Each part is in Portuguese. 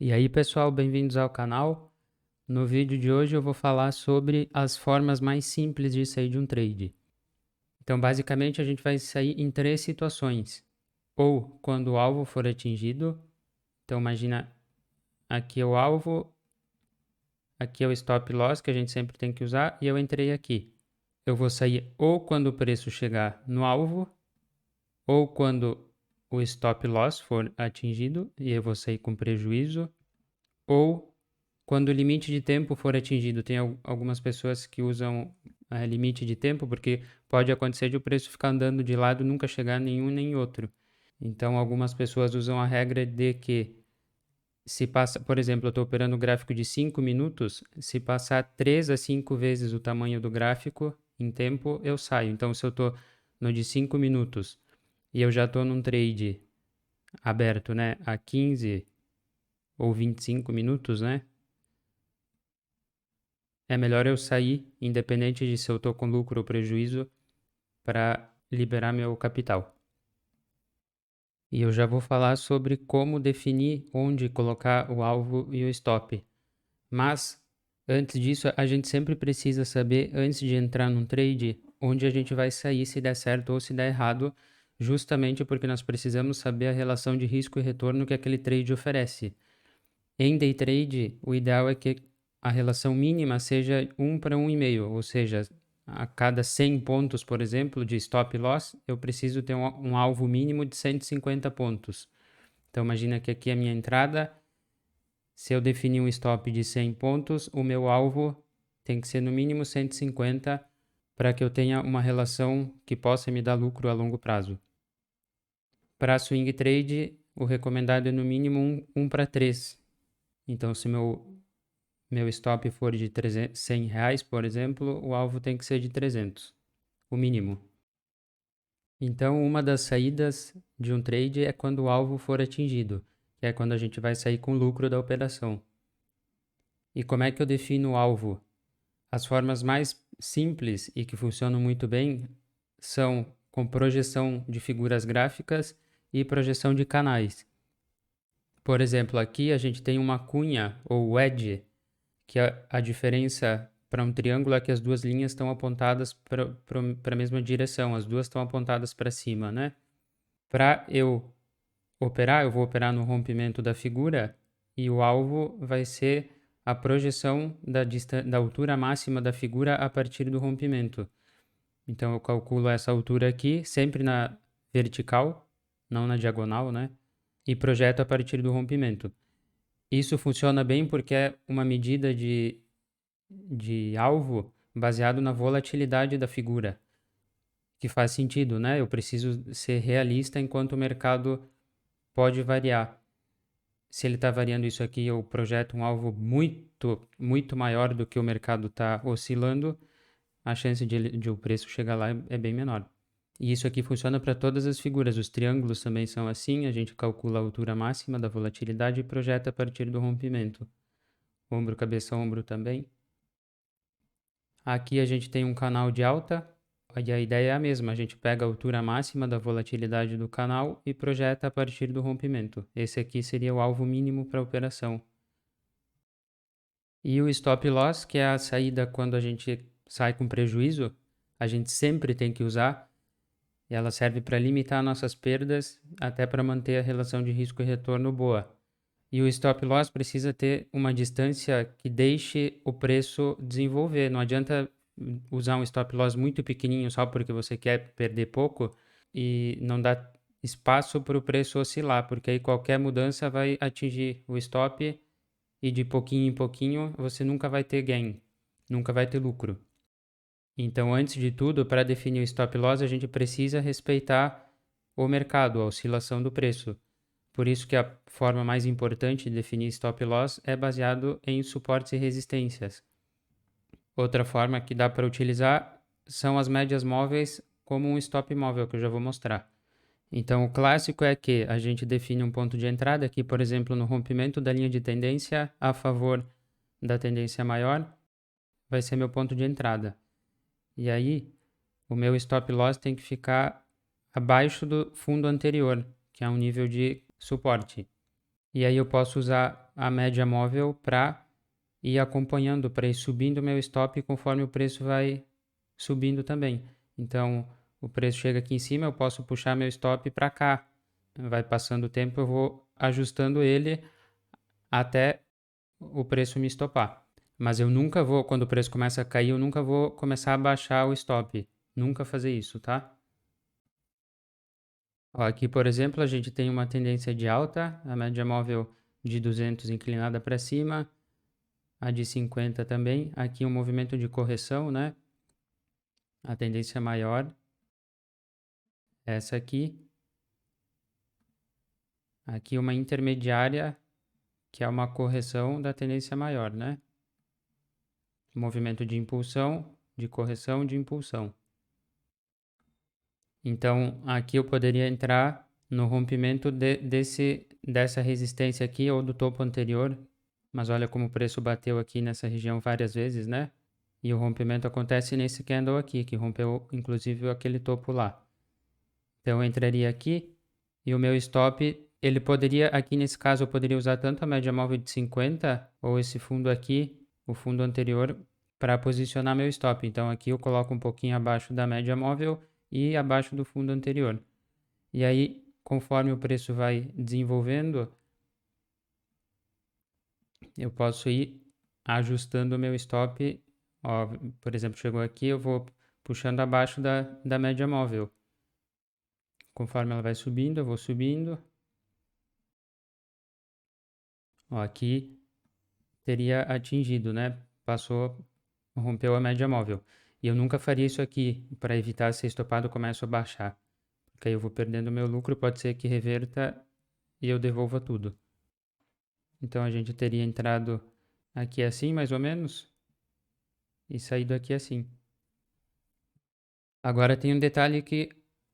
E aí, pessoal, bem-vindos ao canal. No vídeo de hoje eu vou falar sobre as formas mais simples de sair de um trade. Então, basicamente, a gente vai sair em três situações. Ou quando o alvo for atingido. Então, imagina, aqui é o alvo, aqui é o stop loss que a gente sempre tem que usar e eu entrei aqui. Eu vou sair ou quando o preço chegar no alvo, ou quando o stop loss for atingido e eu vou sair com prejuízo, ou quando o limite de tempo for atingido. Tem algumas pessoas que usam limite de tempo, porque pode acontecer de o preço ficar andando de lado e nunca chegar nenhum nem outro. Então, algumas pessoas usam a regra de que se passa, por exemplo, eu estou operando um gráfico de 5 minutos, se passar 3 a 5 vezes o tamanho do gráfico em tempo, eu saio. Então, se eu estou no de 5 minutos e eu já estou num trade aberto, né, a 15 ou 25 minutos, né, é melhor eu sair, independente de se eu estou com lucro ou prejuízo, para liberar meu capital. E eu já vou falar sobre como definir onde colocar o alvo e o stop. Mas, antes disso, a gente sempre precisa saber, antes de entrar num trade, onde a gente vai sair, se der certo ou se der errado, justamente porque nós precisamos saber a relação de risco e retorno que aquele trade oferece. Em day trade, o ideal é que a relação mínima seja 1 para 1,5, ou seja, a cada 100 pontos, por exemplo, de stop loss, eu preciso ter um alvo mínimo de 150 pontos. Então, imagina que aqui é a minha entrada, se eu definir um stop de 100 pontos, o meu alvo tem que ser no mínimo 150 para que eu tenha uma relação que possa me dar lucro a longo prazo. Para swing trade, o recomendado é no mínimo 1 para 3. Então, se meu stop for de R$100, por exemplo, o alvo tem que ser de 300, o mínimo. Então, uma das saídas de um trade é quando o alvo for atingido, que é quando a gente vai sair com lucro da operação. E como é que eu defino o alvo? As formas mais simples e que funcionam muito bem são com projeção de figuras gráficas e projeção de canais. Por exemplo, aqui a gente tem uma cunha ou wedge, que a diferença para um triângulo é que as duas linhas estão apontadas para a mesma direção, as duas estão apontadas para cima, né? Para eu operar, eu vou operar no rompimento da figura e o alvo vai ser a projeção da altura máxima da figura a partir do rompimento. Então eu calculo essa altura aqui, sempre na vertical, não na diagonal, né? E projeto a partir do rompimento. Isso funciona bem porque é uma medida de alvo baseado na volatilidade da figura, que faz sentido, né? Eu preciso ser realista enquanto o mercado pode variar. Se ele está variando isso aqui, eu projeto um alvo muito maior do que o mercado está oscilando, a chance de o preço chegar lá é bem menor. E isso aqui funciona para todas as figuras. Os triângulos também são assim, a gente calcula a altura máxima da volatilidade e projeta a partir do rompimento. Ombro, cabeça, ombro também. Aqui a gente tem um canal de alta, e a ideia é a mesma, a gente pega a altura máxima da volatilidade do canal e projeta a partir do rompimento. Esse aqui seria o alvo mínimo para a operação. E o stop loss, que é a saída quando a gente sai com prejuízo, a gente sempre tem que usar. Ela serve para limitar nossas perdas, até para manter a relação de risco e retorno boa. E o stop loss precisa ter uma distância que deixe o preço desenvolver. Não adianta usar um stop loss muito pequenininho só porque você quer perder pouco e não dá espaço para o preço oscilar, porque aí qualquer mudança vai atingir o stop e de pouquinho em pouquinho você nunca vai ter gain, nunca vai ter lucro. Então, antes de tudo, para definir o stop loss, a gente precisa respeitar o mercado, a oscilação do preço. Por isso que a forma mais importante de definir stop loss é baseado em suportes e resistências. Outra forma que dá para utilizar são as médias móveis como um stop móvel, que eu já vou mostrar. Então, o clássico é que a gente define um ponto de entrada aqui, por exemplo, no rompimento da linha de tendência a favor da tendência maior, vai ser meu ponto de entrada. E aí, o meu stop loss tem que ficar abaixo do fundo anterior, que é um nível de suporte. E aí eu posso usar a média móvel para ir acompanhando, para ir subindo o meu stop conforme o preço vai subindo também. Então, o preço chega aqui em cima, eu posso puxar meu stop para cá. Vai passando o tempo, eu vou ajustando ele até o preço me estopar. Mas eu nunca vou, quando o preço começa a cair, eu nunca vou começar a baixar o stop. Nunca fazer isso, tá? Ó, aqui, por exemplo, a gente tem uma tendência de alta, a média móvel de 200 inclinada para cima, a de 50 também. Aqui um movimento de correção, né? A tendência maior, essa aqui. Aqui uma intermediária, que é uma correção da tendência maior, né? Movimento de impulsão, de correção, de impulsão. Então, aqui eu poderia entrar no rompimento dessa resistência aqui ou do topo anterior, mas olha como o preço bateu aqui nessa região várias vezes, né? E o rompimento acontece nesse candle aqui, que rompeu inclusive aquele topo lá. Então, eu entraria aqui e o meu stop, ele poderia, aqui nesse caso, eu poderia usar tanto a média móvel de 50 ou esse fundo aqui, o fundo anterior, para posicionar meu stop. Então, aqui eu coloco um pouquinho abaixo da média móvel e abaixo do fundo anterior. E aí, conforme o preço vai desenvolvendo, eu posso ir ajustando o meu stop. Ó, por exemplo, chegou aqui, eu vou puxando abaixo da média móvel. Conforme ela vai subindo, eu vou subindo. Ó, aqui teria atingido, né? Passou, rompeu a média móvel. E eu nunca faria isso aqui, para evitar ser estopado, eu começo a baixar. Porque aí eu vou perdendo meu lucro, pode ser que reverta e eu devolva tudo. Então a gente teria entrado aqui assim, mais ou menos, e saído aqui assim. Agora tem um detalhe que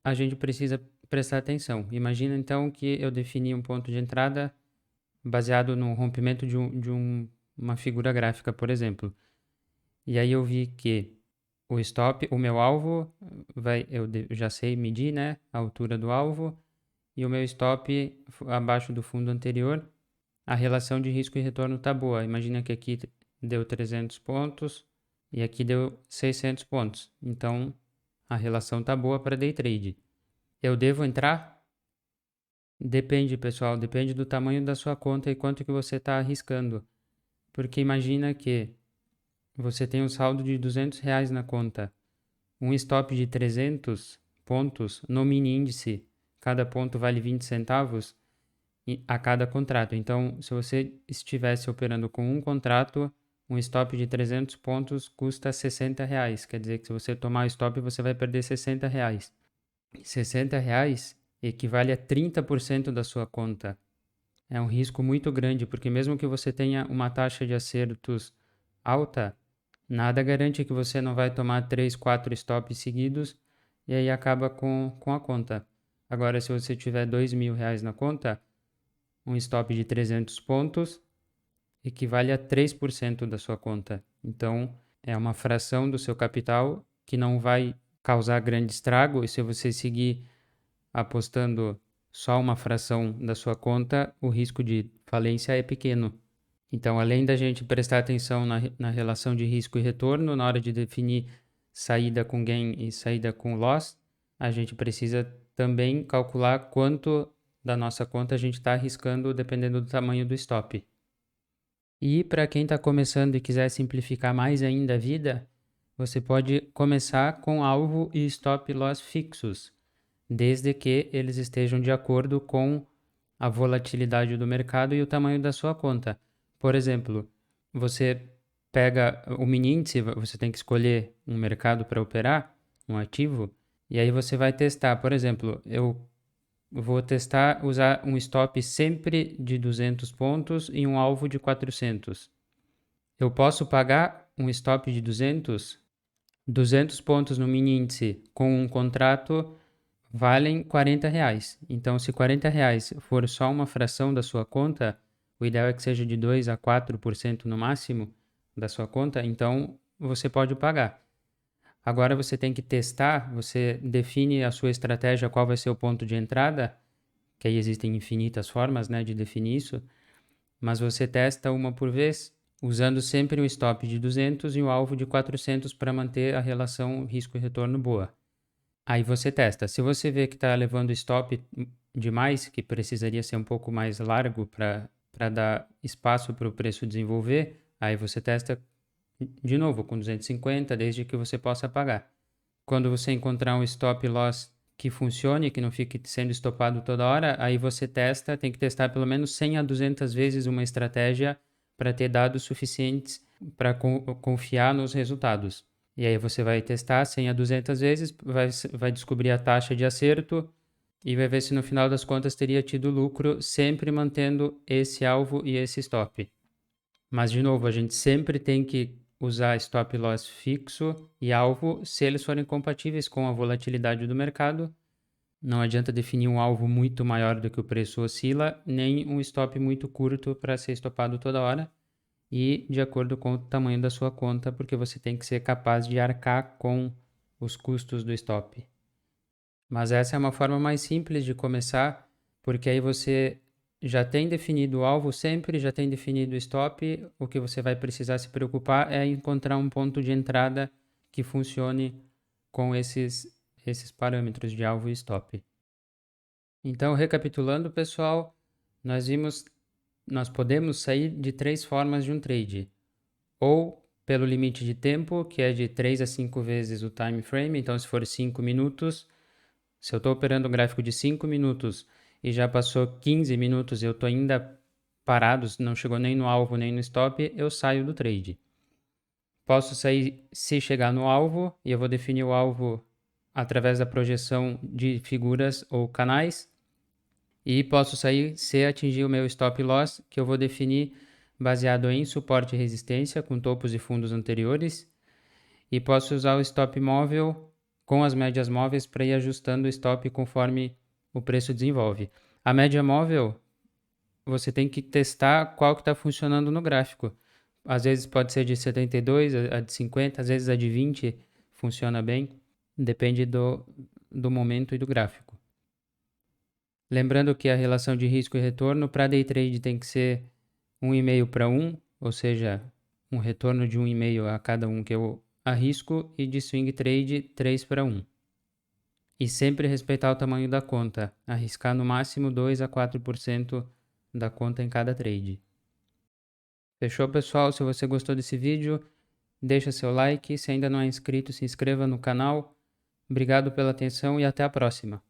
a gente precisa prestar atenção. Imagina então que eu defini um ponto de entrada baseado no rompimento de uma figura gráfica, por exemplo. E aí eu vi que o stop, o meu alvo, eu já sei medir, né, a altura do alvo, e o meu stop abaixo do fundo anterior, a relação de risco e retorno tá boa. Imagina que aqui deu 300 pontos e aqui deu 600 pontos. Então, a relação tá boa para day trade. Eu devo entrar? Depende, pessoal, depende do tamanho da sua conta e quanto que você está arriscando. Porque imagina que você tem um saldo de R$ 200 na conta, um stop de 300 pontos no mini índice, cada ponto vale 20 centavos a cada contrato. Então, se você estivesse operando com um contrato, um stop de 300 pontos custa R$ 60. Quer dizer que se você tomar o stop, você vai perder R$ 60. R$ 60 equivale a 30% da sua conta. É um risco muito grande, porque mesmo que você tenha uma taxa de acertos alta, nada garante que você não vai tomar 3, 4 stops seguidos e aí acaba com a conta. Agora, se você tiver R$ 2.000 na conta, um stop de 300 pontos equivale a 3% da sua conta. Então, é uma fração do seu capital que não vai causar grande estrago, e se você seguir apostando só uma fração da sua conta, o risco de falência é pequeno. Então, além da gente prestar atenção na relação de risco e retorno na hora de definir saída com gain e saída com loss, a gente precisa também calcular quanto da nossa conta a gente está arriscando dependendo do tamanho do stop. E para quem está começando e quiser simplificar mais ainda a vida, você pode começar com alvo e stop loss fixos, desde que eles estejam de acordo com a volatilidade do mercado e o tamanho da sua conta. Por exemplo, você pega o mini índice, você tem que escolher um mercado para operar, um ativo, e aí você vai testar. Por exemplo, eu vou testar usar um stop sempre de 200 pontos e um alvo de 400. Eu posso pagar um stop de 200 pontos no mini índice com um contrato valem R$ 40. Então, se R$ 40 for só uma fração da sua conta, o ideal é que seja de 2 a 4% no máximo da sua conta, então você pode pagar. Agora você tem que testar, você define a sua estratégia, qual vai ser o ponto de entrada, que aí existem infinitas formas, né, de definir isso, mas você testa uma por vez, usando sempre um stop de 200 e um alvo de 400 para manter a relação risco e retorno boa. Aí você testa. Se você vê que está levando stop demais, que precisaria ser um pouco mais largo para dar espaço para o preço desenvolver, aí você testa de novo com 250, desde que você possa pagar. Quando você encontrar um stop loss que funcione, que não fique sendo estopado toda hora, aí você testa, tem que testar pelo menos 100 a 200 vezes uma estratégia para ter dados suficientes para confiar nos resultados. E aí você vai testar 100 a 200 vezes, vai descobrir a taxa de acerto e vai ver se no final das contas teria tido lucro, sempre mantendo esse alvo e esse stop. Mas, de novo, a gente sempre tem que usar stop loss fixo e alvo se eles forem compatíveis com a volatilidade do mercado. Não adianta definir um alvo muito maior do que o preço oscila, nem um stop muito curto para ser estopado toda hora e de acordo com o tamanho da sua conta, porque você tem que ser capaz de arcar com os custos do stop. Mas essa é uma forma mais simples de começar, porque aí você já tem definido o alvo sempre, já tem definido o stop. O que você vai precisar se preocupar é encontrar um ponto de entrada que funcione com esses parâmetros de alvo e stop. Então, recapitulando, pessoal, nós podemos sair de 3 formas de um trade. Ou pelo limite de tempo, que é de 3 a 5 vezes o time frame. Então, se for 5 minutos, se eu estou operando um gráfico de 5 minutos e já passou 15 minutos e eu estou ainda parado, não chegou nem no alvo nem no stop, eu saio do trade. Posso sair se chegar no alvo, e eu vou definir o alvo através da projeção de figuras ou canais. E posso sair se atingir o meu stop loss, que eu vou definir baseado em suporte e resistência com topos e fundos anteriores. E posso usar o stop móvel com as médias móveis para ir ajustando o stop conforme o preço desenvolve. A média móvel, você tem que testar qual que está funcionando no gráfico. Às vezes pode ser de 72, a de 50, às vezes a de 20 funciona bem. Depende do momento e do gráfico. Lembrando que a relação de risco e retorno para day trade tem que ser 1,5 para 1, ou seja, um retorno de 1,5 a cada um que eu arrisco, e de swing trade 3 para 1. E sempre respeitar o tamanho da conta, arriscar no máximo 2 a 4% da conta em cada trade. Fechou, pessoal? Se você gostou desse vídeo, deixa seu like. Se ainda não é inscrito, se inscreva no canal. Obrigado pela atenção e até a próxima.